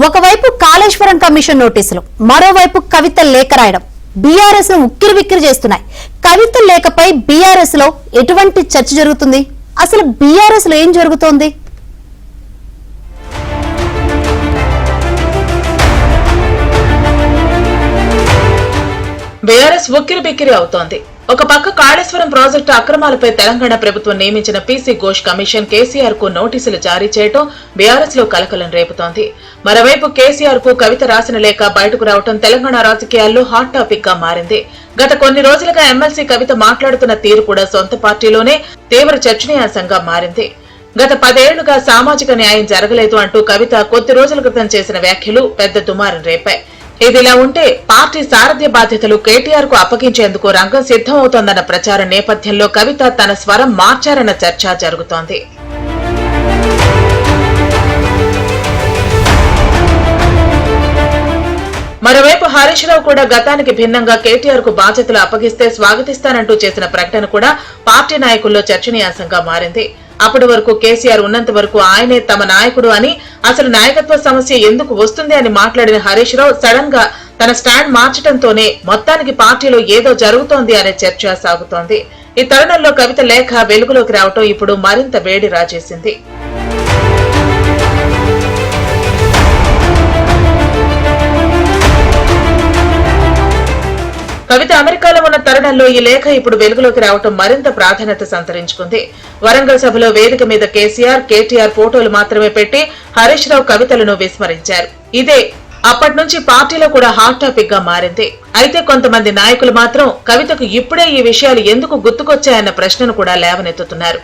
ఒకవైపు కాళేశ్వరం కమిషన్ నోటీసులు, మరోవైపు కవిత లేఖ రాయడం బీఆర్ఎస్ ను ఉక్కిరిబిక్కిరి చేస్తున్నాయి. కవిత లేఖపై బీఆర్ఎస్ లో ఎటువంటి చర్చ జరుగుతుంది? అసలు బీఆర్ఎస్ లో ఏం జరుగుతోంది? బీఆర్ఎస్ ఉక్కిరిబిక్కిరి అవుతోంది. ఒక పక్క కాళేశ్వరం ప్రాజెక్టు అక్రమాలపై తెలంగాణ ప్రభుత్వం నియమించిన పీసీ ఘోష్ కమిషన్ కేసీఆర్ కు నోటీసులు జారీ చేయడం బీఆర్ఎస్ లో కలకలం రేపుతోంది. మరోవైపు కేసీఆర్ కు కవిత రాసిన లేఖ బయటకు రావడం తెలంగాణ రాజకీయాల్లో హాట్ టాపిక్ గా మారింది. గత కొన్ని రోజులుగా ఎమ్మెల్సీ కవిత మాట్లాడుతున్న తీరు కూడా సొంత పార్టీలోనే తీవ్ర చర్చనీయాంశంగా మారింది. గత 10 ఏళ్లుగా సామాజిక న్యాయం జరగలేదు అంటూ కవిత కొద్ది రోజుల క్రితం చేసిన వ్యాఖ్యలు పెద్ద దుమారం రేపాయి. ఇదిలా ఉంటే పార్టీ సారథ్య బాధ్యతలు కేటీఆర్ కు అప్పగించేందుకు రంగం సిద్దమవుతోందన్న ప్రచారం నేపథ్యంలో కవిత తన స్వరం మార్చారన్న చర్చ జరుగుతోంది. మరోవైపు హరీష్ రావు కూడా గతానికి భిన్నంగా కేటీఆర్ కు బాధ్యతలు అప్పగిస్తే స్వాగతిస్తానంటూ చేసిన ప్రకటన కూడా పార్టీ నాయకుల్లో చర్చనీయాంశంగా మారింది. అప్పటి వరకు కేసీఆర్ ఉన్నంత వరకు ఆయనే తమ నాయకుడు అని, అసలు నాయకత్వ సమస్య ఎందుకు వస్తుంది అని మాట్లాడిన హరీష్ రావు సడన్ గా తన స్టాండ్ మార్చడంతోనే మొత్తానికి పార్టీలో ఏదో జరుగుతోంది అనే చర్చ సాగుతోంది. ఈ తరుణంలో కవిత లేఖ వెలుగులోకి రావటం ఇప్పుడు మరింత వేడి రాజేసింది. కవిత అమెరికాలో ఉన్న తరుణంలో ఈ లేఖ ఇప్పుడు వెలుగులోకి రావటం మరింత ప్రాధాన్యత సంతరించుకుంది. వరంగల్ సభలో వేదిక మీద కేసీఆర్, కేటీఆర్ ఫోటోలు మాత్రమే పెట్టి హరీష్ రావు కవితలను విస్మరించారు. ఇదే అప్పటి నుంచి పార్టీలో కూడా హాట్ టాపిక్ గా మారింది. అయితే కొంతమంది నాయకులు మాత్రం కవితకు ఇప్పుడే ఈ విషయాలు ఎందుకు గుర్తుకొచ్చాయన్న ప్రశ్నను కూడా లేవనెత్తుతున్నారు.